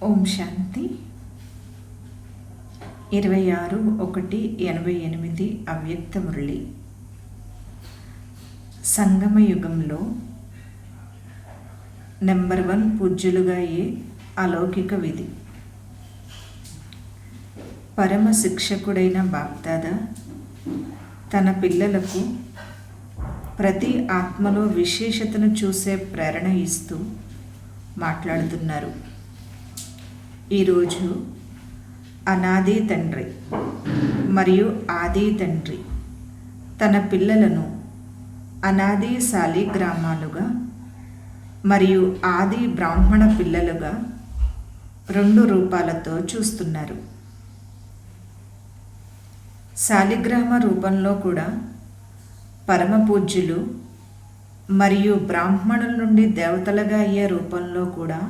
ఓం శాంతి. 26/1/88 అవ్యక్త మురళి. సంగమ యుగంలో నెంబర్ 1 పూజ్యులుగా అయ్యే అలౌకిక విధి. పరమ శిక్షకుడైన బాప్దాదా తన పిల్లలకు ప్రతి ఆత్మలో విశేషతను చూసే ప్రేరణ ఇస్తూ మాట్లాడుతున్నారు. ఈరోజు అనాది తండ్రి మరియు ఆది తండ్రి తన పిల్లలను అనాది శాలిగ్రామాలుగా మరియు ఆది బ్రాహ్మణ పిల్లలుగా 2 రూపాలతో చూస్తున్నారు. శాలిగ్రామ రూపంలో కూడా పరమ పూజ్యులు మరియు బ్రాహ్మణుల నుండి దేవతలుగా అయ్యే రూపంలో కూడా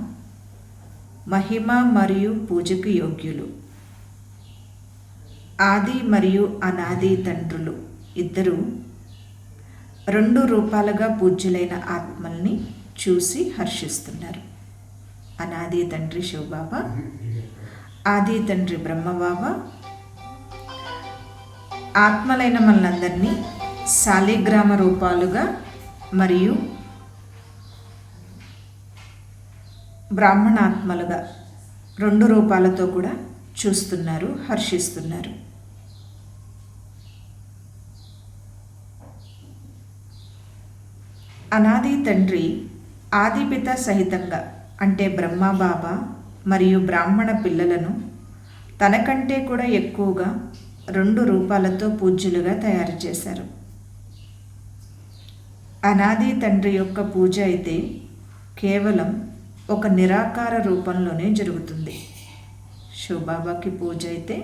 మహిమ మరియు పూజకు యోగ్యులు. ఆది మరియు అనాది తండ్రులు ఇద్దరు 2 రూపాలుగా పూజ్యులైన ఆత్మల్ని చూసి హర్షిస్తున్నారు. అనాది తండ్రి శివబాబా, ఆది తండ్రి బ్రహ్మబాబా ఆత్మలైన మనందరినీ శాలిగ్రామ రూపాలుగా మరియు బ్రాహ్మణాత్మలుగా 2 రూపాలతో కూడా చూస్తున్నారు, హర్షిస్తున్నారు. అనాది తండ్రి ఆదిపిత సహితంగా అంటే బ్రహ్మబాబా మరియు బ్రాహ్మణ పిల్లలను తనకంటే కూడా ఎక్కువగా 2 రూపాలతో పూజ్యులుగా తయారు చేశారు. అనాది తండ్రి యొక్క పూజ అయితే కేవలం ఒక నిరాకార రూపంలోనే జరుగుతుంది. శివబాబాకి పూజ అయితే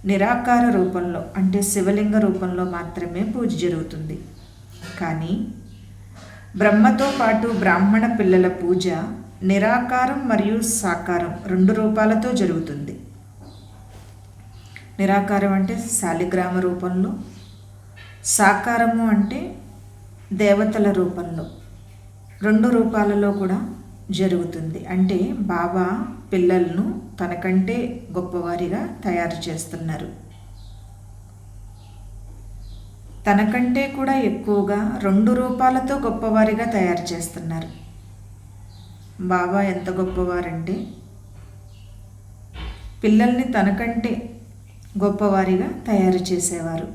నిరాకార రూపంలో అంటే శివలింగ రూపంలో మాత్రమే పూజ జరుగుతుంది. కానీ బ్రహ్మతో పాటు బ్రాహ్మణ పిల్లల పూజ నిరాకారం మరియు సాకారం 2 రూపాలతో జరుగుతుంది. నిరాకారం అంటే శాలిగ్రామ రూపంలో, సాకారము అంటే దేవతల రూపంలో 2 రూపాలలో కూడా జరుగుతుంది. అంటే బాబా పిల్లలను తనకంటే గొప్పవారిగా తయారు చేస్తున్నారు. తనకంటే కూడా ఎక్కువగా 2 రూపాలతో గొప్పవారిగా తయారు చేస్తున్నారు. బాబా ఎంత గొప్పవారంటే పిల్లల్ని తనకంటే గొప్పవారిగా తయారు చేసేవారు.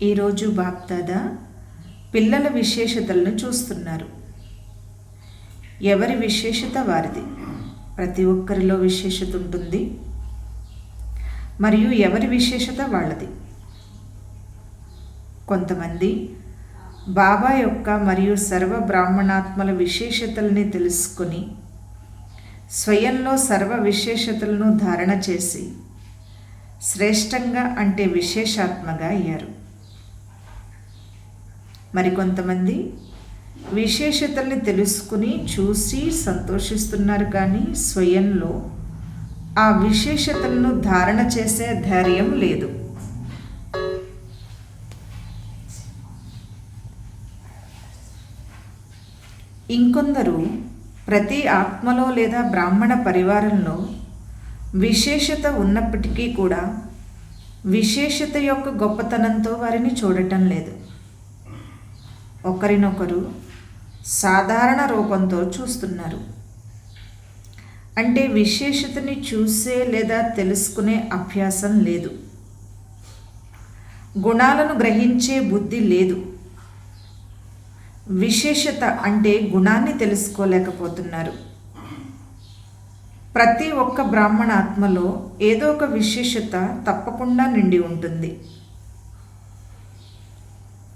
ఈరోజు బాప్దాదా పిల్లల విశేషతలను చూస్తున్నారు. ఎవరి విశేషత వారిది. ప్రతి ఒక్కరిలో విశేషత ఉంటుంది మరియు ఎవరి విశేషత వాళ్ళది. కొంతమంది బాబా యొక్క మరియు సర్వ బ్రాహ్మణాత్మల విశేషతల్ని తెలుసుకొని స్వయంలో సర్వ విశేషతలను ధారణ చేసి శ్రేష్టంగా అంటే విశేషాత్మగా అయ్యారు. మరికొంతమంది విశేషతల్ని తెలుసుకుని చూసి సంతోషిస్తున్నారు, కానీ స్వయంలో ఆ విశేషతలను ధారణ చేసే ధైర్యం లేదు. ఇంకొందరు ప్రతి ఆత్మలో లేదా బ్రాహ్మణ పరివారంలో విశేషత ఉన్నప్పటికీ కూడా విశేషత యొక్క గొప్పతనంతో వారిని చూడటం లేదు. ఒకరినొకరు సాధారణ రూపంతో చూస్తున్నారు. అంటే విశేషతని చూసే లేదా తెలుసుకునే అభ్యాసం లేదు. గుణాలను గ్రహించే బుద్ధి లేదు. విశేషత అంటే గుణాన్ని తెలుసుకోలేకపోతున్నారు. ప్రతి ఒక్క బ్రాహ్మణ ఆత్మలో ఏదో ఒక విశేషత తప్పకుండా నిండి ఉంటుంది.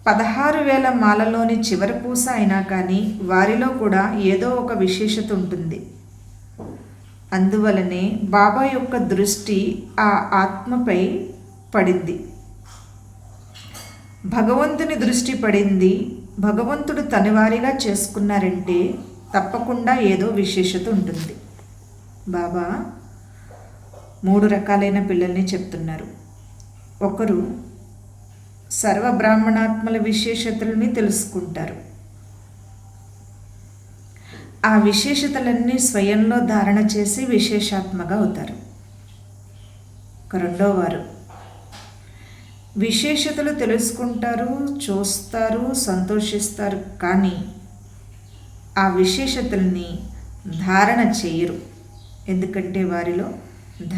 16,000 మాలలోని చివరి పూస అయినా కానీ వారిలో కూడా ఏదో ఒక విశేషత ఉంటుంది. అందువలనే బాబా యొక్క దృష్టి ఆ ఆత్మపై పడింది. భగవంతుని దృష్టి పడింది. భగవంతుడు తనవారిగా చేసుకున్నారంటే తప్పకుండా ఏదో విశేషత ఉంటుంది. బాబా 3 రకాలైన పిల్లల్ని చెప్తున్నారు. ఒకరు సర్వ బ్రాహ్మణాత్మల విశేషతలని తెలుసుకుంటారు. ఆ విశేషతలన్నీ స్వయంలో ధారణ చేసి విశేషాత్మగా అవుతారు. రెండో వారు విశేషతలు తెలుసుకుంటారు, చూస్తారు, సంతోషిస్తారు, కానీ ఆ విశేషతల్ని ధారణ చేయరు. ఎందుకంటే వారిలో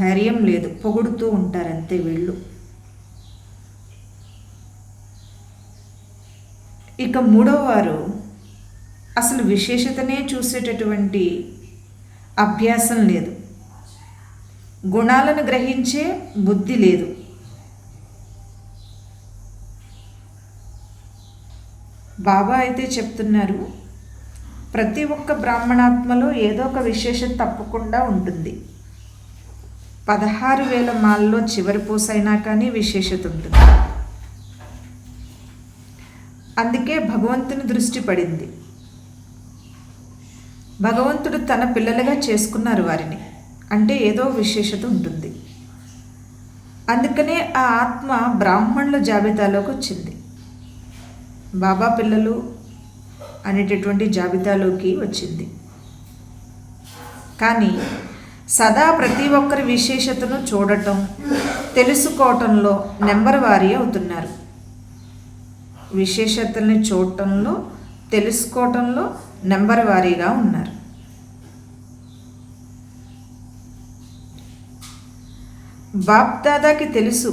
ధైర్యం లేదు, పొగుడుతూ ఉంటారంతే వీళ్ళు. ఇక మూడో వారు అసలు విశేషతనే చూసేటటువంటి అభ్యాసం లేదు, గుణాలను గ్రహించే బుద్ధి లేదు. బాబా అయితే చెప్తున్నారు, ప్రతి ఒక్క బ్రాహ్మణాత్మలో ఏదో ఒక విశేషత తప్పకుండా ఉంటుంది. 16,000 మాల్లో చివరి పూసైనా కానీ విశేషత ఉంటుంది. అందుకే భగవంతుని దృష్టి పడింది. భగవంతుడు తన పిల్లలుగా చేసుకున్నారు వారిని, అంటే ఏదో విశేషత ఉంటుంది. అందుకనే ఆ ఆత్మ బ్రాహ్మణుల జాబితాలోకి వచ్చింది. బాబా పిల్లలు అనేటటువంటి జాబితాలోకి వచ్చింది. కానీ సదా ప్రతి ఒక్కరి విశేషతను చూడటం, తెలుసుకోవటంలో నెంబర్ వారీ అవుతున్నారు. విశేషతల్ని చూడటంలో, తెలుసుకోవటంలో నెంబర్ వారీగా ఉన్నారు. బాప్ దాదాకి తెలుసు,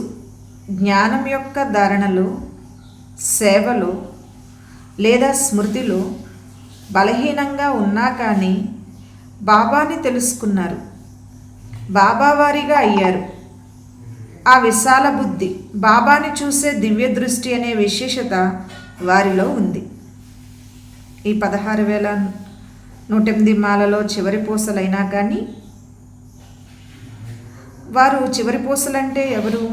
జ్ఞానం యొక్క ధారణలో, సేవలో లేదా స్మృతిలో బలహీనంగా ఉన్నా కానీ బాబాని తెలుసుకున్నారు, బాబా వారిగా అయ్యారు. ఆ విశాల బుద్ధి, బాబాని చూసే దివ్య దృష్టి అనే విశేషత వారిలో ఉంది. ఈ 16,108 మాలలో చివరి పూసలైనా కానీ వారు చివరి పూసలంటే ఎవరు,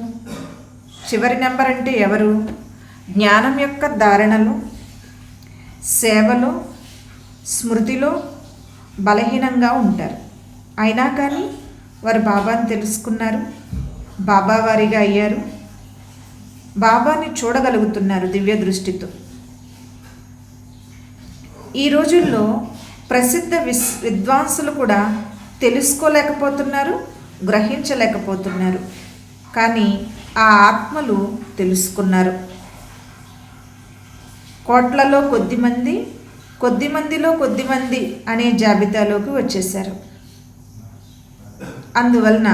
చివరి నెంబర్ అంటే ఎవరు? జ్ఞానం యొక్క ధారణలో, సేవలో, స్మృతిలో బలహీనంగా ఉంటారు. అయినా కానీ వారు బాబాని తెలుసుకున్నారు, బాబా వారిగా అయ్యారు, బాబాని చూడగలుగుతున్నారు దివ్య దృష్టితో. ఈ రోజుల్లో ప్రసిద్ధ విద్వాంసులు కూడా తెలుసుకోలేకపోతున్నారు, గ్రహించలేకపోతున్నారు. కానీ ఆ ఆత్మలు తెలుసుకున్నారు. కోట్లలో కొద్దిమంది, కొద్దిమందిలో కొద్దిమంది అనే జాబితాలోకి వచ్చేశారు. అందువలన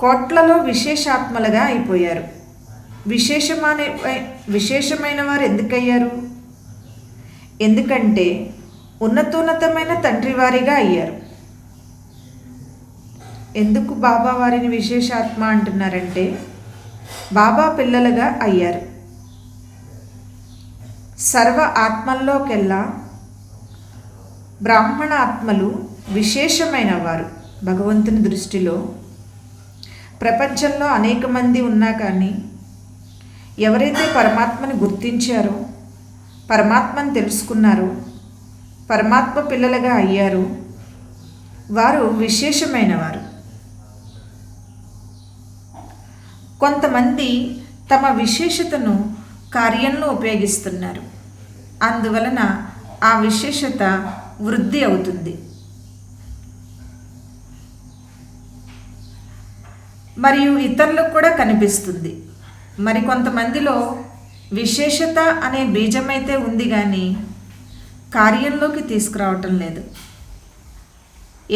కోట్లలో విశేషాత్మలుగా అయిపోయారు. విశేషమైన వారు ఎందుకయ్యారు? ఎందుకంటే ఉన్నతోన్నతమైన తండ్రి వారిగా అయ్యారు. ఎందుకు బాబా వారిని విశేషాత్మ అంటున్నారంటే బాబా పిల్లలుగా అయ్యారు. సర్వ ఆత్మల్లోకెల్లా బ్రాహ్మణ ఆత్మలు విశేషమైన వారు భగవంతుని దృష్టిలో. ప్రపంచంలో అనేక మంది ఉన్నా కానీ ఎవరైతే పరమాత్మని గుర్తించారో, పరమాత్మని తెలుసుకున్నారో, పరమాత్మ పిల్లలుగా అయ్యారో వారు విశేషమైన వారు. కొంతమంది తమ విశేషతను కార్యంలో ఉపయోగిస్తున్నారు. అందువలన ఆ విశేషత వృద్ధి అవుతుంది. మరియు ఇతరులకు కూడా కనిపిస్తుంది. మరి కొంతమందిలో విశేషత అనే బీజమైతే ఉంది కానీ కార్యంలోకి తీసుకురావటం లేదు.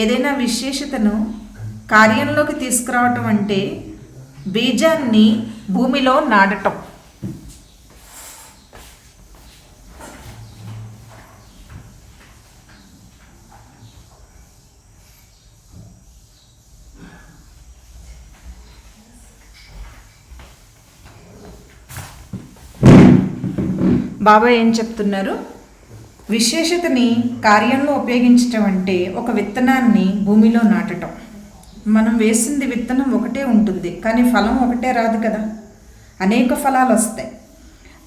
ఏదైనా విశేషతను కార్యంలోకి తీసుకురావటం అంటే బీజాన్ని భూమిలో నాటటం. బాబా ఏం చెప్తున్నారు? విశేషతని కార్యంలో ఉపయోగించటం అంటే ఒక విత్తనాన్ని భూమిలో నాటటం. మనం వేసింది విత్తనం ఒకటే ఉంటుంది, కానీ ఫలం ఒకటే రాదు కదా, అనేక ఫలాలు వస్తాయి.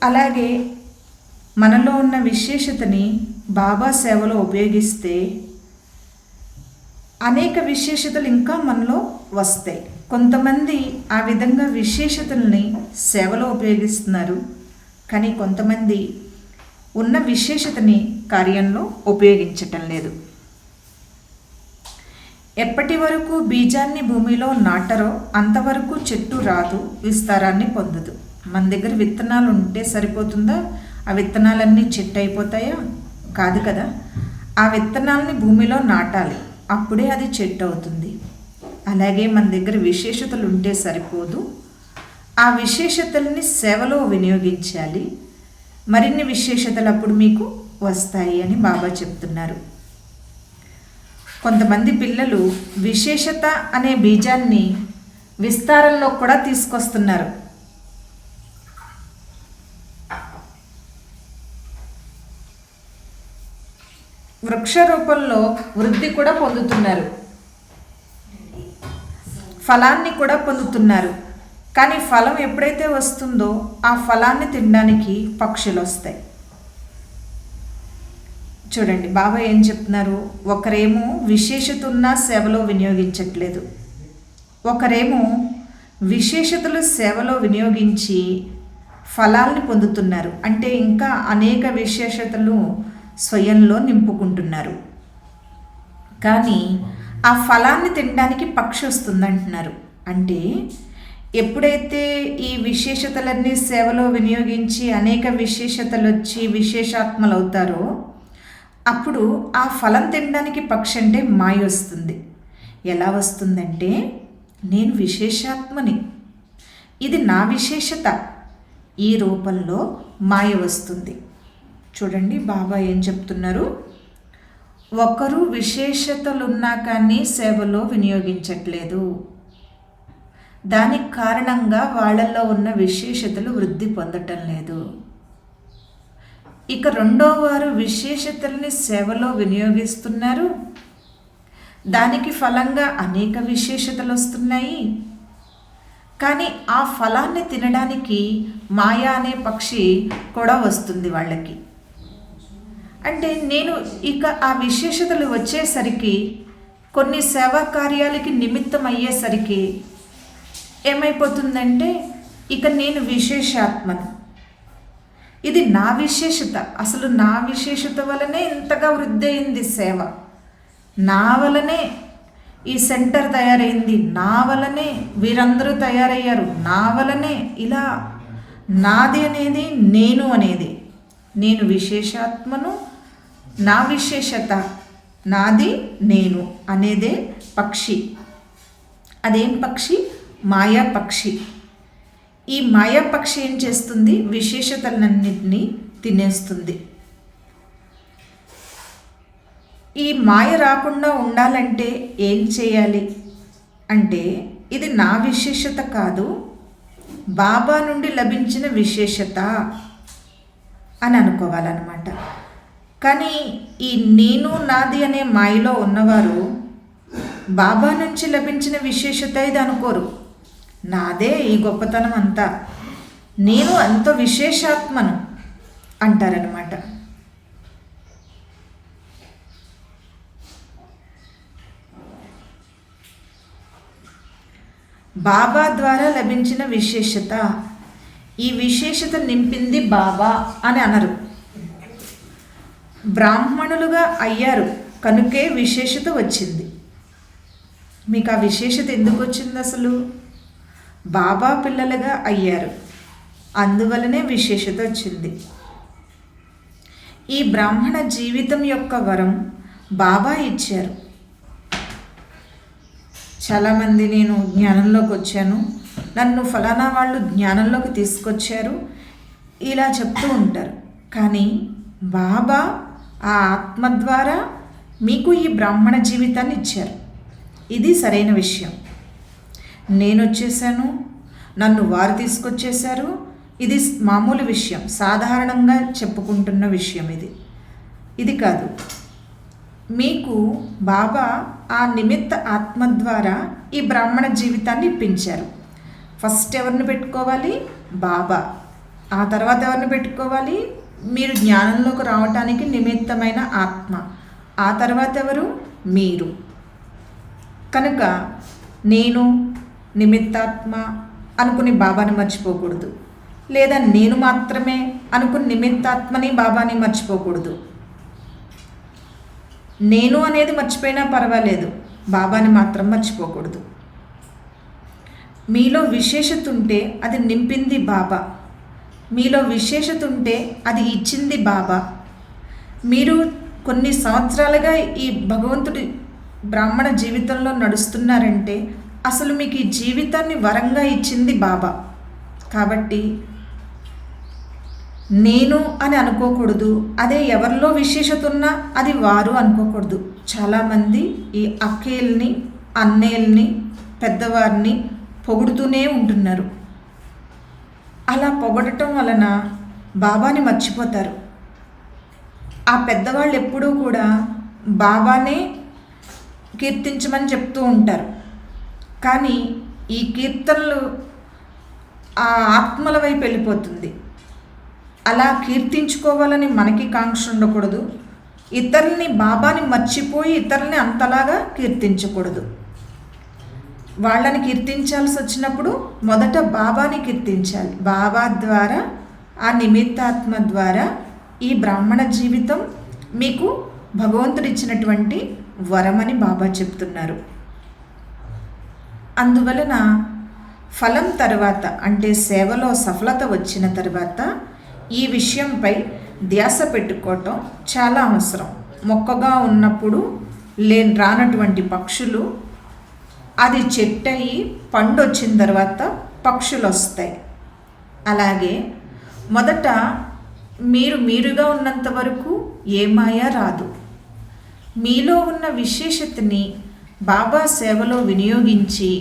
అలాగే మనలో ఉన్న విశేషతని బాబా సేవలో ఉపయోగిస్తే అనేక విశేషతలు ఇంకా మనలో వస్తాయి. కొంతమంది ఆ విధంగా విశేషతల్ని సేవలో ఉపయోగిస్తున్నారు, కానీ కొంతమంది ఉన్న విశేషతని కార్యంలో ఉపయోగించటం లేదు. ఎప్పటి వరకు బీజాన్ని భూమిలో నాటరో అంతవరకు చెట్టు రాదు, విస్తారాన్ని పొందదు. మన దగ్గర విత్తనాలు ఉంటే సరిపోతుందా? ఆ విత్తనాలన్నీ చెట్టు అయిపోతాయా? కాదు కదా. ఆ విత్తనాలని భూమిలో నాటాలి, అప్పుడే అది చెట్టు అవుతుంది. అలాగే మన దగ్గర విశేషతలు ఉంటే సరిపోదు, ఆ విశేషతల్ని సేవలో వినియోగించాలి. మరిన్ని విశేషతలు అప్పుడు మీకు వస్తాయి అని బాబా చెప్తున్నారు. కొంతమంది పిల్లలు విశేషత అనే బీజాన్ని విస్తారంలో కూడా తీసుకొస్తున్నారు. వృక్ష రూపంలో వృద్ధి కూడా పొందుతున్నారు, ఫలాన్ని కూడా పొందుతున్నారు. కానీ ఫలం ఎప్పుడైతే వస్తుందో ఆ ఫలాన్ని తినడానికి పక్షులు వస్తాయి. చూడండి బాబా ఏం చెప్తున్నారు, ఒకరేమో విశేషత ఉన్న సేవలో వినియోగించట్లేదు, ఒకరేమో విశేషతలు సేవలో వినియోగించి ఫలాల్ని పొందుతున్నారు. అంటే ఇంకా అనేక విశేషతలు స్వయంలో నింపుకుంటున్నారు. కానీ ఆ ఫలాన్ని తినడానికి పక్షి వస్తుందంటున్నారు. అంటే ఎప్పుడైతే ఈ విశేషతలన్నీ సేవలో వినియోగించి అనేక విశేషతలు వచ్చి విశేషాత్మలు అవుతారో అప్పుడు ఆ ఫలం తినడానికి పక్షి అంటే మాయ వస్తుంది. ఎలా వస్తుందంటే, నేను విశేషాత్మని, ఇది నా విశేషత, ఈ రూపంలో మాయ వస్తుంది. చూడండి బాబా ఏం చెప్తున్నారు, ఒకరు విశేషతలున్నా కానీ సేవలో వినియోగించట్లేదు. దానికి కారణంగా వాళ్ళల్లో ఉన్న విశేషతలు వృద్ధి పొందటం లేదు. ఇక రెండో వారు విశేషతల్ని సేవలో వినియోగిస్తున్నారు, దానికి ఫలంగా అనేక విశేషతలు వస్తున్నాయి. కానీ ఆ ఫలాన్ని తినడానికి మాయా అనే పక్షి కూడా వస్తుంది వాళ్ళకి. అంటే నేను ఇక ఆ విశేషతలు వచ్చేసరికి, కొన్ని సేవా కార్యాలకి నిమిత్తం అయ్యేసరికి ఏమైపోతుందంటే, ఇక నేను విశేషాత్మను, ఇది నా విశేషత, అసలు నా విశేషత వలనే ఇంతగా వృద్ధి అయింది సేవ, నా వలనే ఈ సెంటర్ తయారైంది, నా వలనే వీరందరూ తయారయ్యారు, నా వలనే ఇలా నాది అనేది నేను అనేది, నేను విశేషాత్మను, నా విశేషత నాది నేను అనేదే పక్షి. అదేం పక్షి? మాయా పక్షి. ఈ మాయా పక్షి ఏం చేస్తుంది? విశేషతలన్నింటినీ తినేస్తుంది. ఈ మాయ రాకుండా ఉండాలంటే ఏం చేయాలి అంటే, ఇది నా విశేషత కాదు, బాబా నుండి లభించిన విశేషత అని అనుకోవాలన్నమాట. కానీ ఈ నేను నాది అనే మాయలో ఉన్నవారు బాబా నుంచి లభించిన విశేషత ఇది అనుకోరు. నాదే ఈ గొప్పతనం అంతా, నేను ఎంతో విశేషాత్మను అంటారనమాట. బాబా ద్వారా లభించిన విశేషత, ఈ విశేషత నింపింది బాబా అని అనరు. బ్రాహ్మణులుగా అయ్యారు కనుకే విశేషత వచ్చింది. మీకు ఆ విశేషత ఎందుకు వచ్చింది? అసలు బాబా పిల్లలుగా అయ్యారు, అందువలనే విశేషత వచ్చింది. ఈ బ్రాహ్మణ జీవితం యొక్క వరం బాబా ఇచ్చారు. చాలామంది నేను జ్ఞానంలోకి వచ్చాను, నన్ను ఫలానా వాళ్ళు జ్ఞానంలోకి తీసుకొచ్చారు ఇలా చెప్తూ ఉంటారు. కానీ బాబా ఆ ఆత్మ ద్వారా మీకు ఈ బ్రాహ్మణ జీవితాన్ని ఇచ్చారు. ఇది సరైన విషయం. నేను వచ్చేసాను, నన్ను వారు తీసుకొచ్చేశారు, ఇది మామూలు విషయం, సాధారణంగా చెప్పుకుంటున్న విషయం ఇది కాదు. మీకు బాబా ఆ నిమిత్త ఆత్మ ద్వారా ఈ బ్రాహ్మణ జీవితాన్ని ఇప్పించారు. ఫస్ట్ ఎవరిని పెట్టుకోవాలి? బాబా. ఆ తర్వాత ఎవరిని పెట్టుకోవాలి? మీరు జ్ఞానంలోకి రావటానికి నిమిత్తమైన ఆత్మ. ఆ తర్వాత ఎవరు? మీరు. కనుక నేను నిమిత్తాత్మ అనుకుని బాబాని మర్చిపోకూడదు. లేదా నేను మాత్రమే అనుకుని నిమిత్తాత్మని బాబాని మర్చిపోకూడదు. నేను అనేది మర్చిపోయినా పర్వాలేదు, బాబాని మాత్రం మర్చిపోకూడదు. మీలో విశేషత ఉంటే అది నింపింది బాబా, మీలో విశేషత ఉంటే అది ఇచ్చింది బాబా. మీరు కొన్ని సంవత్సరాలుగా ఈ భగవంతుడి బ్రాహ్మణ జీవితంలో నడుస్తున్నారంటే అసలు మీకు ఈ జీవితాన్ని వరంగా ఇచ్చింది బాబా. కాబట్టి నేను అని అనుకోకూడదు, అదే ఎవరిలో విశేషత ఉన్నా అది వారు అనుకోకూడదు. చాలామంది ఈ అక్కేల్ని, అన్నేల్ని, పెద్దవారిని పొగుడుతూనే ఉంటున్నారు. అలా పొగడటం వలన బాబాని మర్చిపోతారు. ఆ పెద్దవాళ్ళు ఎప్పుడూ కూడా బాబానే కీర్తించమని చెప్తూ ఉంటారు. కానీ ఈ కీర్తనలు ఆ ఆత్మల వైపు వెళ్ళిపోతుంది. అలా కీర్తించుకోవాలని మనకి కాంక్ష ఉండకూడదు. ఇతరుల్ని, బాబాని మర్చిపోయి ఇతరుల్ని అంతలాగా కీర్తించకూడదు. వాళ్ళని కీర్తించాల్సి వచ్చినప్పుడు మొదట బాబాని కీర్తించాలి. బాబా ద్వారా, ఆ నిమిత్తాత్మ ద్వారా ఈ బ్రాహ్మణ జీవితం మీకు భగవంతుడిచ్చినటువంటి వరమని బాబా చెప్తున్నారు. అందువలన ఫలం తర్వాత, అంటే సేవలో సఫలత వచ్చిన తర్వాత ఈ విషయంపై ధ్యాస పెట్టుకోవటం చాలా అవసరం. మొక్కగా ఉన్నప్పుడు రానటువంటి పక్షులు, అది చెట్టయి పండు వచ్చిన తర్వాత పక్షులు వస్తాయి. అలాగే మొదట మీరుగా ఉన్నంత వరకు ఏ మాయ రాదు. మీలో ఉన్న విశేషతని బాబా సేవలో వినియోగించి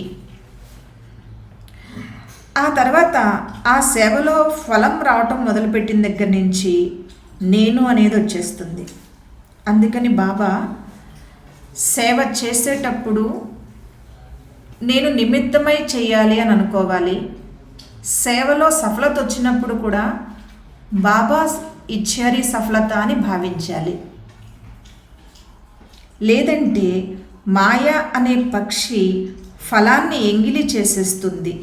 ఆ తర్వాత ఆ సేవలో ఫలం రావటం మొదలుపెట్టిన దగ్గర నుంచి నేను అనేది వచ్చేస్తుంది. అందుకని బాబా సేవ చేసేటప్పుడు నేను నిమిత్తమై చేయాలి అని అనుకోవాలి. సేవలో సఫలత వచ్చినప్పుడు కూడా బాబా ఇచ్చారి సఫలత అని భావించాలి. లేదంటే మాయ అనే పక్షి ఫలాన్ని ఎంగిలి చేసేస్తుంది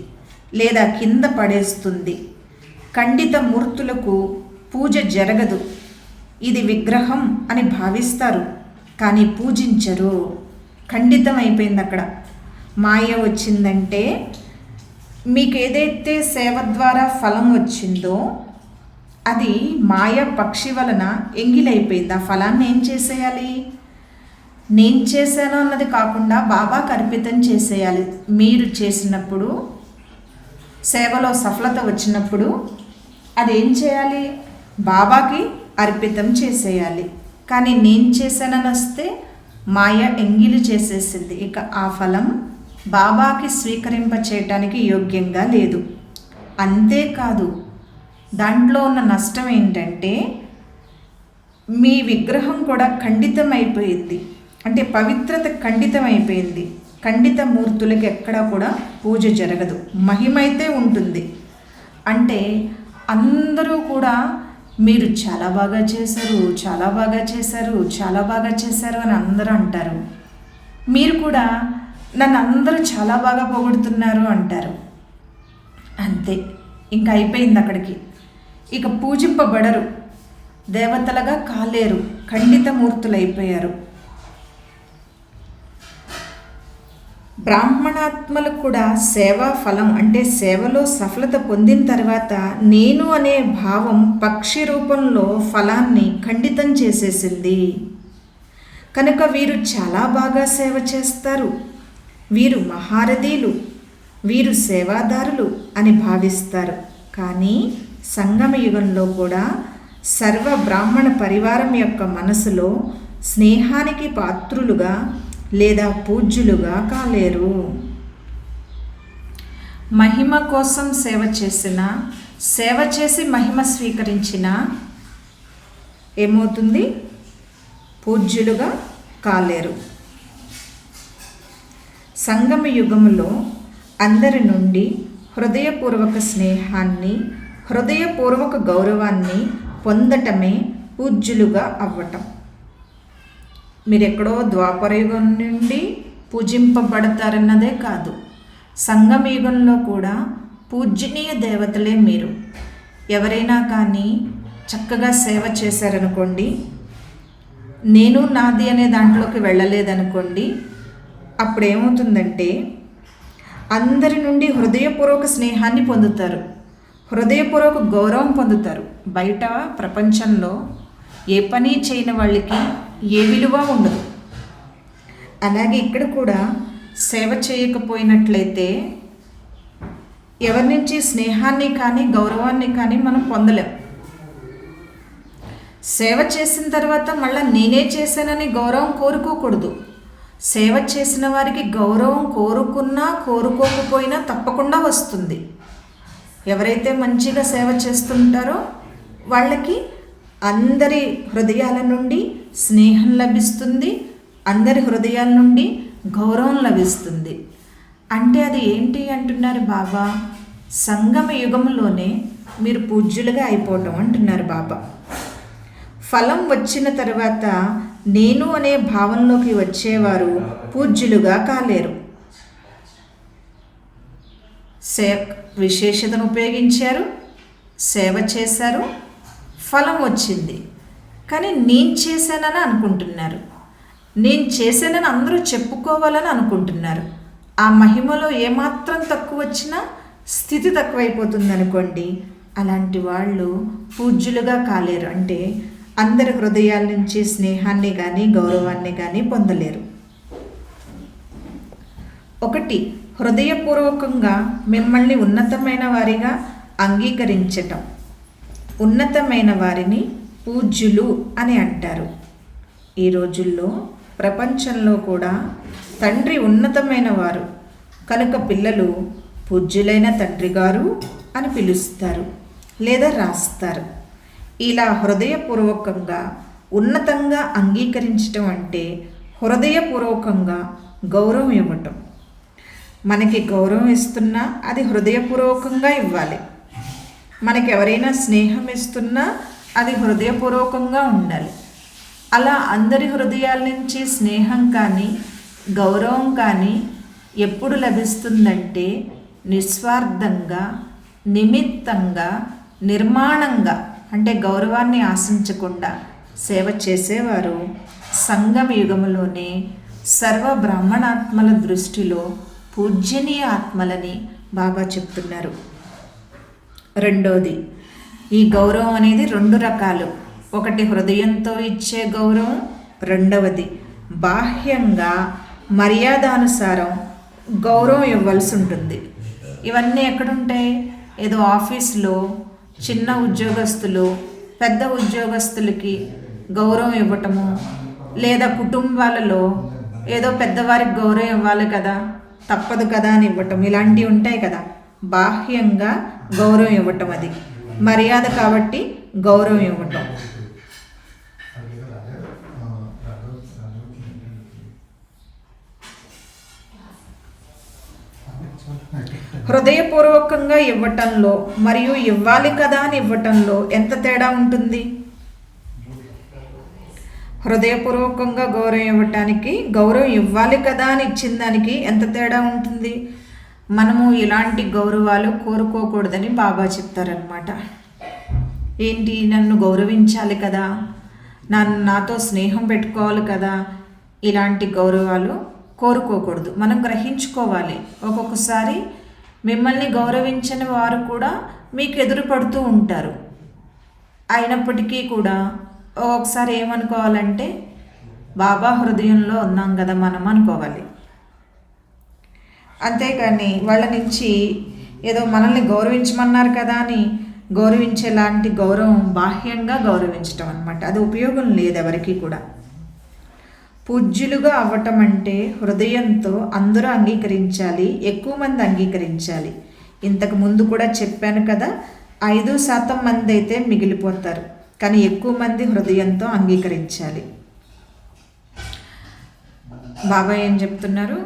లేదా కింద పడేస్తుంది. ఖండిత మూర్తులకు పూజ జరగదు, ఇది విగ్రహం అని భావిస్తారు, కానీ పూజించరు. ఖండితం అయిపోయింది. అక్కడ మాయ వచ్చిందంటే మీకు ఏదైతే సేవ ద్వారా ఫలం వచ్చిందో అది మాయ పక్షి వలన ఎంగిలైపోయింది. ఆ ఫలాన్ని ఏం చేసేయాలి? నేను చేశాను అన్నది కాకుండా బాబాకి అర్పితం చేసేయాలి. మీరు చేసినప్పుడు, సేవలో సఫలత వచ్చినప్పుడు అది ఏం చేయాలి? బాబాకి అర్పితం చేసేయాలి. కానీ నేను చేశానని వస్తే మాయ ఎంగిలి చేసేసింది. ఇక ఆ ఫలం బాబాకి స్వీకరింప చేయటానికి యోగ్యంగా లేదు. అంతేకాదు, దాంట్లో ఉన్న నష్టం ఏంటంటే మీ విగ్రహం కూడా ఖండితమైపోయింది. అంటే పవిత్రత ఖండితమైపోయింది. ఖండిత మూర్తులకి ఎక్కడా కూడా పూజ జరగదు. మహిమైతే ఉంటుంది. అంటే అందరూ కూడా మీరు చాలా బాగా చేశారు, చాలా బాగా చేశారు, చాలా బాగా చేశారు అని అందరూ అంటారు. మీరు కూడా నన్ను అందరూ చాలా బాగా పొగుడుతున్నారు అంటారు. అంతే, ఇంకా అయిపోయింది అక్కడికి. ఇక పూజింపబడరు, దేవతలుగా కాలేరు, ఖండిత మూర్తులైపోయారు. బ్రాహ్మణాత్మలకు కూడా సేవా ఫలం అంటే సేవలో సఫలత పొందిన తర్వాత నేను అనే భావం పక్షి రూపంలో ఫలాన్ని ఖండితం చేసేసింది. కనుక వీరు చాలా బాగా సేవ చేస్తారు, వీరు మహారథీలు, వీరు సేవాదారులు అని భావిస్తారు. కానీ సంగమ యుగంలో కూడా సర్వ బ్రాహ్మణ పరివారం యొక్క మనసులో స్నేహానికి పాత్రులుగా లేదా పూజ్యులుగా కాలేరు. మహిమ కోసం సేవ చేసిన, సేవ చేసి మహిమ స్వీకరించిన ఏమవుతుంది? పూజ్యులుగా కాలేరు. సంగమ యుగములో అందరి నుండి హృదయపూర్వక స్నేహాన్ని, హృదయపూర్వక గౌరవాన్ని పొందటమే పూజ్యులుగా అవ్వటం. మీరెక్కడో ద్వాపరయుగం నుండి పూజింపబడతారన్నదే కాదు, సంగమయుగంలో కూడా పూజ్యనీయ దేవతలే మీరు. ఎవరైనా కానీ చక్కగా సేవ చేశారనుకోండి, నేను నాది అనే దాంట్లోకి వెళ్ళలేదనుకోండి, అప్పుడు ఏమవుతుందంటే అందరి నుండి హృదయపూర్వక స్నేహాన్ని పొందుతారు, హృదయపూర్వక గౌరవం పొందుతారు. బయట ప్రపంచంలో ఏ పని చేయని వాళ్ళకి ఏ విలువ ఉండదు. అలాగే ఇక్కడ కూడా సేవ చేయకపోయినట్లయితే ఎవరి నుంచి స్నేహాన్ని కానీ గౌరవాన్ని కానీ మనం పొందలేం. సేవ చేసిన తర్వాత మళ్ళీ నేనే చేశానని గౌరవం కోరుకోకూడదు. సేవ చేసిన వారికి గౌరవం కోరుకున్నా కోరుకోకపోయినా తప్పకుండా వస్తుంది. ఎవరైతే మంచిగా సేవ చేస్తుంటారో వాళ్ళకి అందరి హృదయాల నుండి స్నేహం లభిస్తుంది, అందరి హృదయాల నుండి గౌరవం లభిస్తుంది. అంటే అది ఏంటి అంటున్నారు బాబా? సంగమ యుగంలోనే మీరు పూజ్యులుగా అయిపోవటం అంటున్నారు బాబా. ఫలం వచ్చిన తర్వాత నేను అనే భావంలోకి వచ్చేవారు పూజ్యులుగా కాలేరు. విశేషతను ఉపయోగించారు, సేవ చేశారు, ఫలం వచ్చింది, కానీ నేను చేశానని అనుకుంటున్నారు. నేను చేశానని అందరూ చెప్పుకోవాలని అనుకుంటున్నారు. ఆ మహిమలో ఏమాత్రం తక్కువ వచ్చినా స్థితి తక్కువైపోతుంది అనుకోండి, అలాంటి వాళ్ళు పూజ్యులుగా కాలేరు. అంటే అందరి హృదయాల నుంచి స్నేహాన్ని కానీ గౌరవాన్ని కానీ పొందలేరు. ఒకటి, హృదయపూర్వకంగా మిమ్మల్ని ఉన్నతమైన వారిగా అంగీకరించటం. ఉన్నతమైన వారిని పూజ్యులు అని అంటారు. ఈ రోజుల్లో ప్రపంచంలో కూడా తండ్రి ఉన్నతమైన వారు కనుక పిల్లలు పూజ్యులైన తండ్రి గారు అని పిలుస్తారు లేదా రాస్తారు. ఇలా హృదయపూర్వకంగా ఉన్నతంగా అంగీకరించటం అంటే హృదయపూర్వకంగా గౌరవం ఇవ్వటం. మనకి గౌరవం ఇస్తున్నా అది హృదయపూర్వకంగా ఇవ్వాలి. మనకి ఎవరైనా స్నేహం ఇస్తున్నా అది హృదయపూర్వకంగా ఉండాలి. అలా అందరి హృదయాల నుంచి స్నేహం కానీ గౌరవం కానీ ఎప్పుడు లభిస్తుందంటే నిస్వార్థంగా, నిమిత్తంగా, నిర్మాణంగా, అంటే గౌరవాన్ని ఆశించకుండా సేవ చేసేవారు సంగమ యుగములోనే సర్వ బ్రాహ్మణాత్మల దృష్టిలో పూజ్యనీయ ఆత్మలని బాబా చెప్తున్నారు. రెండోది, ఈ గౌరవం అనేది 2 రకాలు. ఒకటి హృదయంతో ఇచ్చే గౌరవం, రెండవది బాహ్యంగా మర్యాదానుసారం గౌరవం ఇవ్వాల్సి ఉంటుంది. ఇవన్నీ ఎక్కడుంటాయి? ఏదో ఆఫీస్లో చిన్న ఉద్యోగస్తులు పెద్ద ఉద్యోగస్తులకి గౌరవం ఇవ్వటము, లేదా కుటుంబాలలో ఏదో పెద్దవారికి గౌరవం ఇవ్వాలి కదా, తప్పదు కదా అని ఇవ్వటం, ఇలాంటివి ఉంటాయి కదా. బాహ్యంగా గౌరవం ఇవ్వటం, అది మర్యాద కాబట్టి గౌరవం ఇవ్వటం. హృదయపూర్వకంగా ఇవ్వటంలో మరియు ఇవ్వాలి కదా అని ఇవ్వటంలో ఎంత తేడా ఉంటుంది? హృదయపూర్వకంగా గౌరవం ఇవ్వటానికి, గౌరవం ఇవ్వాలి కదా అని ఇచ్చిన దానికి ఎంత తేడా ఉంటుంది? మనము ఇలాంటి గౌరవాలు కోరుకోకూడదని బాబా చెప్తారనమాట. ఏంటి, నన్ను గౌరవించాలి కదా, నాతో స్నేహం పెట్టుకోవాలి కదా, ఇలాంటి గౌరవాలు కోరుకోకూడదు. మనం గ్రహించుకోవాలి, ఒక్కొక్కసారి మిమ్మల్ని గౌరవించని వారు కూడా మీకు ఎదురు పడుతూ ఉంటారు. అయినప్పటికీ కూడా ఒక్కొక్కసారి ఏమనుకోవాలంటే బాబా హృదయంలో ఉన్నాం కదా మనం అనుకోవాలి. అంతేకాని వాళ్ళ నుంచి ఏదో మనల్ని గౌరవించమన్నారు కదా అని గౌరవించేలాంటి గౌరవం బాహ్యంగా గౌరవించటం అన్నమాట. అది ఉపయోగం లేదు ఎవరికి కూడా. పూజ్యులుగా అవ్వటం అంటే హృదయంతో అందరూ అంగీకరించాలి, ఎక్కువ మంది అంగీకరించాలి. ఇంతకు ముందు కూడా చెప్పాను కదా, 5% మంది అయితే మిగిలిపోతారు, కానీ ఎక్కువ మంది హృదయంతో అంగీకరించాలి. బాబా ఏం చెప్తున్నారు?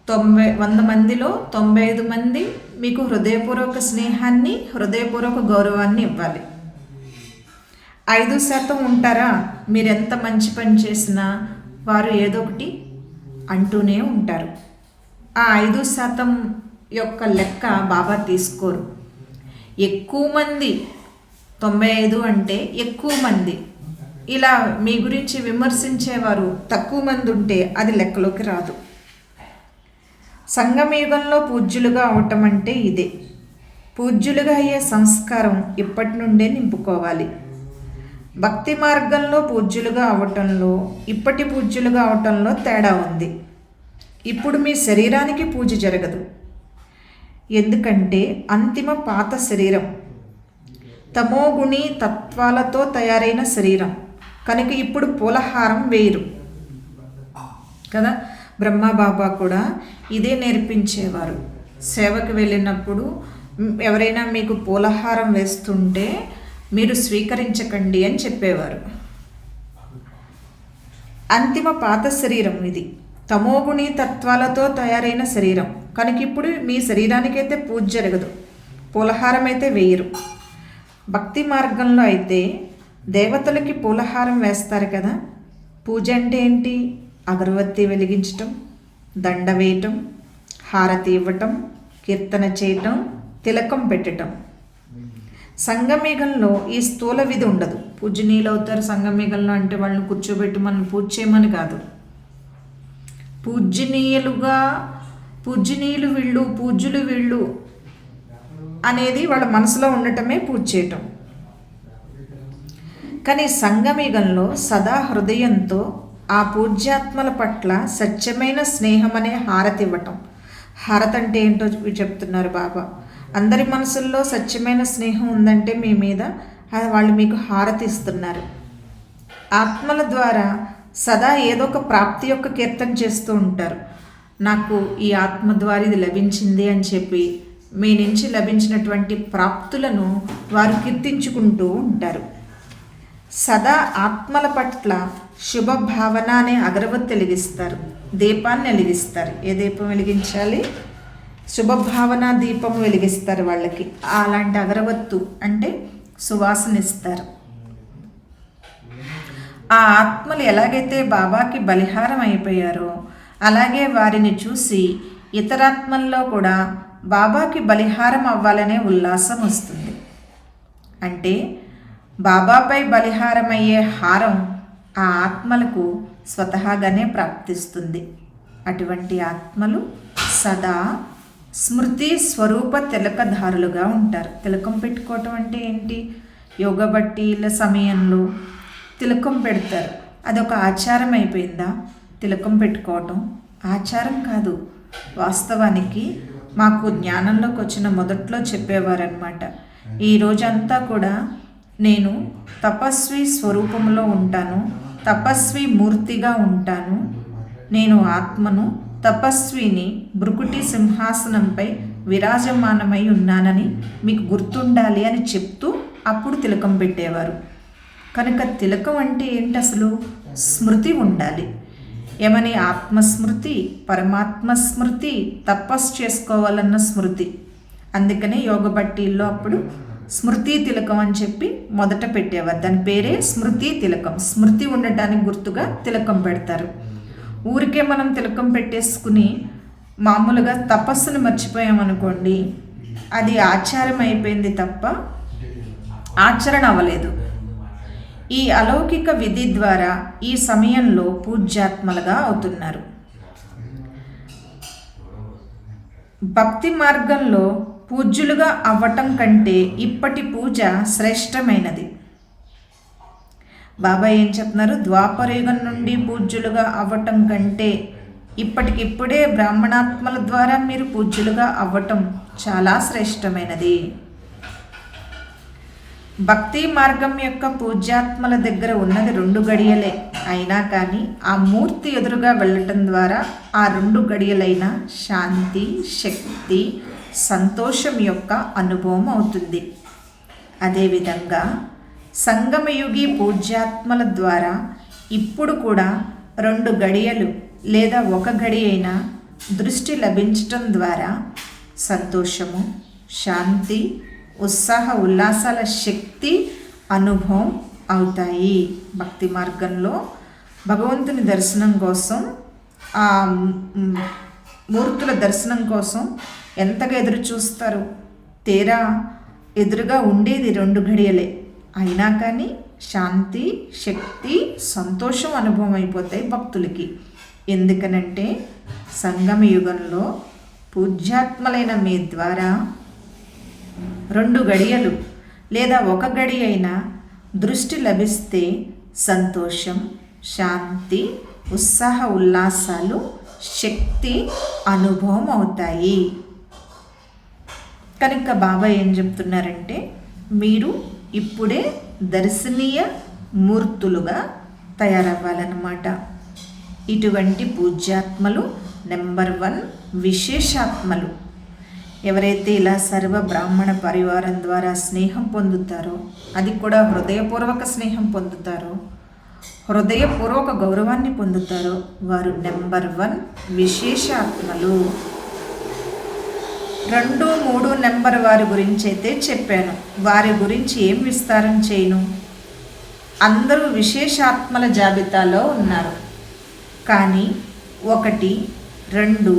100 మందిలో 95 మంది మీకు హృదయపూర్వక స్నేహాన్ని, హృదయపూర్వక గౌరవాన్ని ఇవ్వాలి. 5% ఉంటారా? మీరెంత మంచి పని చేసినా వారు ఏదో ఒకటి అంటూనే ఉంటారు. ఆ 5% యొక్క లెక్క బాబా తీసుకోరు. ఎక్కువ మంది 95 అంటే ఎక్కువ మంది. ఇలా మీ గురించి విమర్శించేవారు తక్కువ మంది ఉంటే అది లెక్కలోకి రాదు. సంగమయుగంలో పూజ్యులుగా అవటం అంటే ఇదే. పూజ్యులుగా అయ్యే సంస్కారం ఇప్పటి నుండే నింపుకోవాలి. భక్తి మార్గంలో పూజ్యులుగా అవటంలో ఇప్పటి పూజ్యులుగా అవటంలో తేడా ఉంది. ఇప్పుడు మీ శరీరానికి పూజ జరగదు, ఎందుకంటే అంతిమ పాత శరీరం తమోగుణి తత్వాలతో తయారైన శరీరం కనుక ఇప్పుడు పూలహారం వేయరు కదా. బ్రహ్మబాబా కూడా ఇదే నేర్పించేవారు. సేవకు వెళ్ళినప్పుడు ఎవరైనా మీకు పూలహారం వేస్తుంటే మీరు స్వీకరించకండి అని చెప్పేవారు. అంతిమ పాత శరీరం ఇది, తమోగుణి తత్వాలతో తయారైన శరీరం కనుక ఇప్పుడు మీ శరీరానికైతే పూజ జరగదు, పూలహారం అయితే వేయరు. భక్తి మార్గంలో అయితే దేవతలకి పూలహారం వేస్తారు కదా. పూజ అంటే ఏంటి? అగరవత్తి వెలిగించటం, దండ వేయటం, హారతి ఇవ్వటం, కీర్తన చేయటం, తిలకం పెట్టటం. సంగమయుగంలో ఈ స్థూల విధి ఉండదు. పూజనీయులు అవుతారు సంగమయుగంలో అంటే వాళ్ళని కూర్చోబెట్టి మనం పూజ చేయమని కాదు. పూజనీయులు వీళ్ళు, పూజ్యులు వీళ్ళు అనేది వాళ్ళ మనసులో ఉండటమే పూజ చేయటం. కానీ సంగమయుగంలో సదా హృదయంతో ఆ పూజ్యాత్మల పట్ల సత్యమైన స్నేహం అనే హారతి ఇవ్వటం. హారతి అంటే ఏంటో చెప్తున్నారు బాబా. అందరి మనసుల్లో సత్యమైన స్నేహం ఉందంటే మీ మీద వాళ్ళు మీకు హారతి ఇస్తున్నారు. ఆత్మల ద్వారా సదా ఏదో ఒక ప్రాప్తి యొక్క కీర్తన చేస్తూ ఉంటారు. నాకు ఈ ఆత్మ ద్వారా ఇది లభించింది అని చెప్పి మీ నుంచి లభించినటువంటి ప్రాప్తులను వారు కీర్తించుకుంటూ ఉంటారు. సదా ఆత్మల పట్ల శుభభావన అనే అగరవత్తి వెలిగిస్తారు, దీపాన్ని వెలిగిస్తారు. ఏ దీపం వెలిగించాలి? శుభభావన దీపం వెలిగిస్తారు వాళ్ళకి. అలాంటి అగరవత్తు అంటే సువాసన ఇస్తారు. ఆ ఆత్మలు ఎలాగైతే బాబాకి బలిహారం అయిపోయారో అలాగే వారిని చూసి ఇతరాత్మల్లో కూడా బాబాకి బలిహారం అవ్వాలనే ఉల్లాసం వస్తుంది. అంటే బాబాపై బలిహారమయ్యే హారం ఆ ఆత్మలకు స్వతహాగానే ప్రాప్తిస్తుంది. అటువంటి ఆత్మలు సదా స్మృతి స్వరూప తిలకధారులుగా ఉంటారు. తిలకం పెట్టుకోవటం అంటే ఏంటి? యోగ బట్టీల సమయంలో తిలకం పెడతారు. అదొక ఆచారం అయిపోయిందా? తిలకం పెట్టుకోవటం ఆచారం కాదు. వాస్తవానికి మాకు జ్ఞానంలోకి వచ్చిన మొదట్లో చెప్పేవారనమాట, ఈ రోజంతా కూడా నేను తపస్వి స్వరూపంలో ఉంటాను, తపస్వి మూర్తిగా ఉంటాను, నేను ఆత్మను, తపస్విని, భృకుటి సింహాసనంపై విరాజమానమై ఉన్నానని మీకు గుర్తుండాలి అని చెప్తూ అప్పుడు తిలకం పెట్టేవారు. కనుక తిలకం అంటే ఏంటి? అసలు స్మృతి ఉండాలి. ఏమని? ఆత్మస్మృతి, పరమాత్మ స్మృతి, తపస్సు చేసుకోవాలన్న స్మృతి. అందుకనే యోగ బట్టీల్లో అప్పుడు స్మృతి తిలకం అని చెప్పి మొదట పెట్టేవారు. దాని పేరే స్మృతి తిలకం. స్మృతి ఉండటానికి గుర్తుగా తిలకం పెడతారు. ఊరికే మనం తిలకం పెట్టేసుకుని మామూలుగా తపస్సును మర్చిపోయామనుకోండి, అది ఆచారం అయిపోయింది తప్ప ఆచరణ అవ్వలేదు. ఈ అలౌకిక విధి ద్వారా ఈ సమయంలో పూజ్యాత్మలుగా అవుతున్నారు. భక్తి మార్గంలో పూజ్యులుగా అవ్వటం కంటే ఇప్పటి పూజ శ్రేష్టమైనది. బాబా ఏం చెప్తున్నారు? ద్వాపరయుగం నుండి పూజ్యులుగా అవ్వటం కంటే ఇప్పటికిప్పుడే బ్రాహ్మణాత్మల ద్వారా మీరు పూజ్యులుగా అవ్వటం చాలా శ్రేష్టమైనది. భక్తి మార్గం యొక్క పూజ్యాత్మల దగ్గర ఉన్నది 2 గడియలే అయినా కానీ ఆ మూర్తి ఎదురుగా వెళ్ళటం ద్వారా ఆ 2 గడియలైన శాంతి, శక్తి, సంతోషం యొక్క అనుభవం అవుతుంది. అదేవిధంగా సంగమయుగి పూజ్యాత్మల ద్వారా ఇప్పుడు కూడా 2 గడియలు లేదా 1 గడి అయినా దృష్టి లభించటం ద్వారా సంతోషము, శాంతి, ఉత్సాహ ఉల్లాసాల శక్తి అనుభవం అవుతాయి. భక్తి మార్గంలో భగవంతుని దర్శనం కోసం, ఆ మూర్తుల దర్శనం కోసం ఎంతగా ఎదురు చూస్తారు. తీరా ఎదురుగా ఉండేది 2 గడియలే. అయినా కానీ శాంతి, శక్తి, సంతోషం అనుభవం అయిపోతాయి భక్తులకి. ఎందుకనంటే సంగమ యుగంలో పూజ్యాత్మలైన మీ ద్వారా 2 గడియలు లేదా 1 గడి అయినా దృష్టి లభిస్తే సంతోషం, శాంతి, ఉత్సాహ ఉల్లాసాలు, శక్తి అనుభవం అవుతాయి. కనుక బాబా ఏం చెప్తున్నారంటే మీరు ఇప్పుడే దర్శనీయ మూర్తులుగా తయారవ్వాలన్నమాట. ఇటువంటి పూజ్యాత్మలు నెంబర్ 1 విశేషాత్మలు. ఎవరైతే ఇలా సర్వ బ్రాహ్మణ పరివారం ద్వారా స్నేహం పొందుతారో, అది కూడా హృదయపూర్వక స్నేహం పొందుతారో, హృదయపూర్వక గౌరవాన్ని పొందుతారో వారు నెంబర్ 1 విశేషాత్మలు. 2, 3 నెంబర్ వారి గురించి అయితే చెప్పాను. వారి గురించి ఏం విస్తారం చేయను. అందరూ విశేషాత్మల జాబితాలో ఉన్నారు. కానీ 1, 2,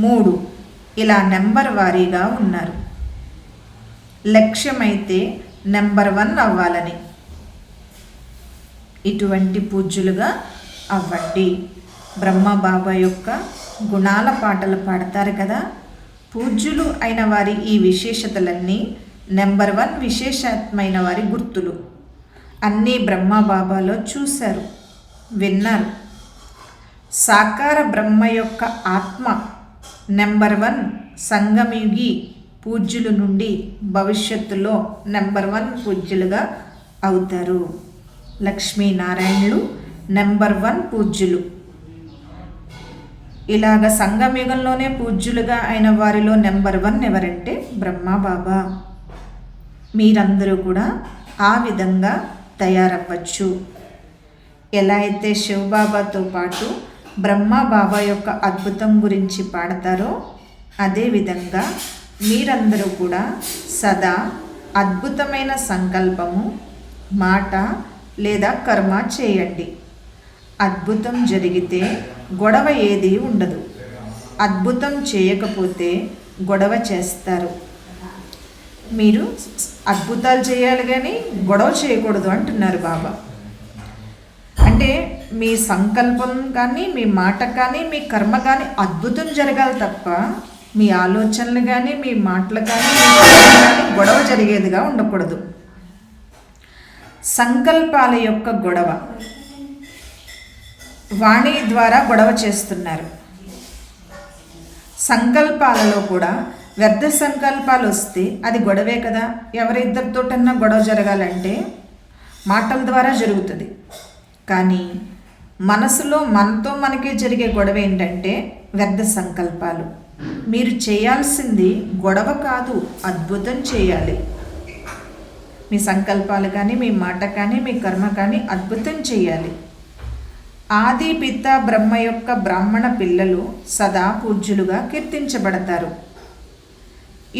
3 ఇలా నెంబర్ వారీగా ఉన్నారు. లక్ష్యమైతే నెంబర్ 1 అవ్వాలని. ఇటువంటి పూజ్యులుగా అవ్వండి. బ్రహ్మ బాబా యొక్క గుణాల పాటలు పాడతారు కదా. పూజ్యులు అయిన వారి ఈ విశేషతలన్నీ నెంబర్ 1 విశేషమైన వారి గుర్తులు. అన్నీ బ్రహ్మ బాబాలో చూశారు, విన్నారు. సాకార బ్రహ్మ యొక్క ఆత్మ నెంబర్ 1 సంగమయుగి పూజ్యుల నుండి భవిష్యత్తులో నెంబర్ 1 పూజ్యులుగా అవుతారు. లక్ష్మీనారాయణులు నెంబర్ 1 పూజ్యులు. ఇలాగ సంగమయుగంలోనే పూజ్యులుగా అయిన వారిలో నెంబర్ 1 ఎవరంటే బ్రహ్మ బాబా. మీరందరూ కూడా ఆ విధంగా తయారవ్వచ్చు. ఎలా అయితే శివబాబాతో పాటు బ్రహ్మ బాబా యొక్క అద్భుతం గురించి పాడతారో అదేవిధంగా మీరందరూ కూడా సదా అద్భుతమైన సంకల్పము, మాట లేదా కర్మ చేయండి. అద్భుతం జరిగితే గొడవ ఏది ఉండదు. అద్భుతం చేయకపోతే గొడవ చేస్తారు. మీరు అద్భుతాలు చేయాలి కానీ గొడవ చేయకూడదు అంటున్నారు బాబా. అంటే మీ సంకల్పం కానీ, మీ మాట కానీ, మీ కర్మ కానీ అద్భుతం జరగాలి తప్ప మీ ఆలోచనలు కానీ, మీ మాటలు కానీ, గొడవ జరిగేదిగా ఉండకూడదు. సంకల్పాల యొక్క గొడవ, వాణి ద్వారా గొడవ చేస్తున్నారు. సంకల్పాలలో కూడా వ్యర్థ సంకల్పాలు వస్తే అది గొడవే కదా. ఎవరిద్దరితోటన్నా గొడవ జరగాలంటే మాటల ద్వారా జరుగుతుంది. కానీ మనసులో మనతో మనకే జరిగే గొడవ ఏంటంటే వ్యర్థ సంకల్పాలు. మీరు చేయాల్సింది గొడవ కాదు, అద్భుతం చేయాలి. మీ సంకల్పాలు కానీ, మీ మాట కానీ, మీ కర్మ కానీ అద్భుతం చేయాలి. ఆది పిత బ్రహ్మ యొక్క బ్రాహ్మణ పిల్లలు సదా పూజ్యులుగా కీర్తించబడతారు.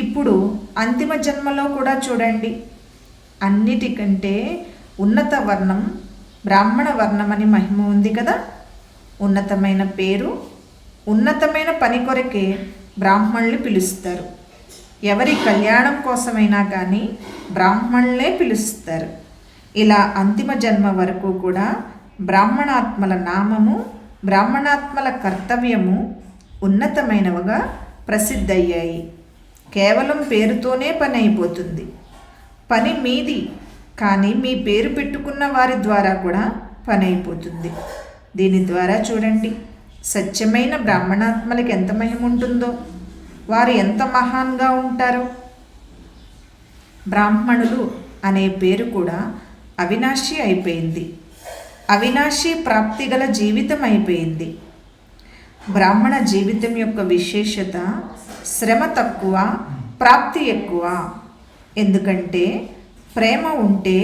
ఇప్పుడు అంతిమ జన్మలో కూడా చూడండి, అన్నిటికంటే ఉన్నత వర్ణం బ్రాహ్మణ వర్ణం అని మహిమ ఉంది కదా. ఉన్నతమైన పేరు, ఉన్నతమైన పని కొరకే బ్రాహ్మణులు పిలుస్తారు. ఎవరి కళ్యాణం కోసమైనా కానీ బ్రాహ్మణులే పిలుస్తారు. ఇలా అంతిమ జన్మ వరకు కూడా బ్రాహ్మణాత్మల నామము, బ్రాహ్మణాత్మల కర్తవ్యము ఉన్నతమైనవిగా ప్రసిద్ధయ్యాయి. కేవలం పేరుతోనే పని అయిపోతుంది. పని మీది, కానీ మీ పేరు పెట్టుకున్న వారి ద్వారా కూడా పని అయిపోతుంది. దీని ద్వారా చూడండి సత్యమైన బ్రాహ్మణాత్మలకి ఎంత మహిమ ఉంటుందో, వారు ఎంత మహాన్గా ఉంటారో. బ్రాహ్మణులు అనే పేరు కూడా అవినాశి అయిపోయింది. అవినాశి ప్రాప్తి గల జీవితం అయిపోయింది. బ్రాహ్మణ జీవితం యొక్క విశేషత శ్రమ తక్కువ, ప్రాప్తి ఎక్కువ. ఎందుకంటే ప్రేమ ఉంటే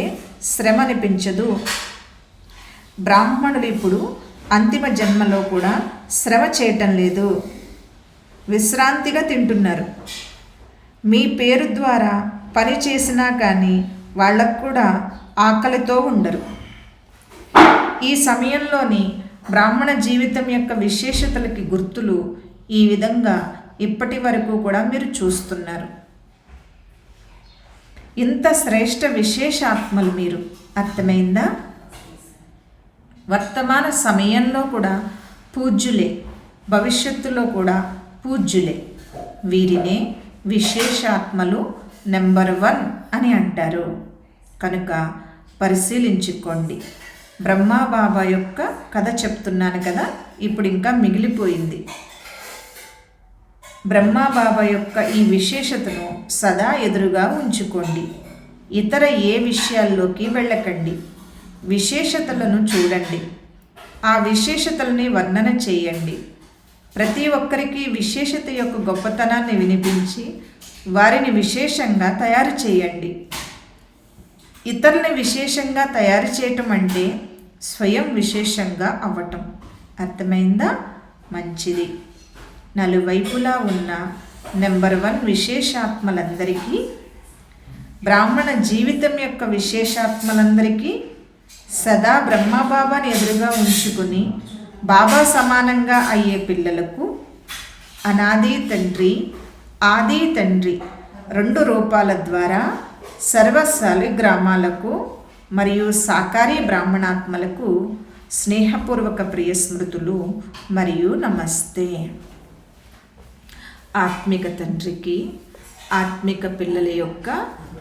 శ్రమ అనిపించదు. బ్రాహ్మణులు ఇప్పుడు అంతిమ జన్మలో కూడా శ్రమ చేయటం లేదు, విశ్రాంతిగా తింటున్నారు. మీ పేరు ద్వారా పని చేసినా కానీ వాళ్ళకు కూడా ఆకలితో ఉండరు. ఈ సమయంలోని బ్రాహ్మణ జీవితం యొక్క విశేషతలకి గుర్తులు ఈ విధంగా ఇప్పటి వరకు కూడా మీరు చూస్తున్నారు. ఇంత శ్రేష్ఠ విశేషాత్మలు మీరు. అర్థమైందా? వర్తమాన సమయంలో కూడా పూజ్యులే, భవిష్యత్తులో కూడా పూజ్యులే. వీరినే విశేషాత్మలు నెంబర్ 1 అని అంటారు. కనుక పరిశీలించుకోండి. బ్రహ్మాబాబా యొక్క కథ చెప్తున్నాను కదా, ఇప్పుడు ఇంకా మిగిలిపోయింది. బ్రహ్మాబాబా యొక్క ఈ విశేషతను సదా ఎదురుగా ఉంచుకోండి. ఇతర ఏ విషయాల్లోకి వెళ్ళకండి. విశేషతలను చూడండి, ఆ విశేషతలని వర్ణన చేయండి. ప్రతి ఒక్కరికి విశేషత యొక్క గొప్పతనాన్ని వినిపించి వారిని విశేషంగా తయారు చేయండి. ఇతరులని విశేషంగా తయారు చేయటం అంటే స్వయం విశేషంగా అవ్వటం. అర్థమైందా? మంచిది. నలువైపులా ఉన్న నెంబర్ 1 విశేషాత్మలందరికీ, బ్రాహ్మణ జీవితం యొక్క విశేషాత్మలందరికీ సదా బ్రహ్మబాబాని ఎదురుగా ఉంచుకుని బాబా సమానంగా అయ్యే పిల్లలకు అనాది తండ్రి, ఆది తండ్రి 2 రూపాల ద్వారా సర్వశాలి గ్రామాలకు మరియు సాకారీ బ్రాహ్మణాత్మలకు స్నేహపూర్వక ప్రియ స్మృతులు మరియు నమస్తే. ఆత్మిక తండ్రికి ఆత్మిక పిల్లల యొక్క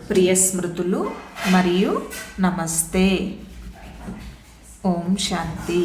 ప్రియ స్మృతులు మరియు నమస్తే. ఓం శాంతి.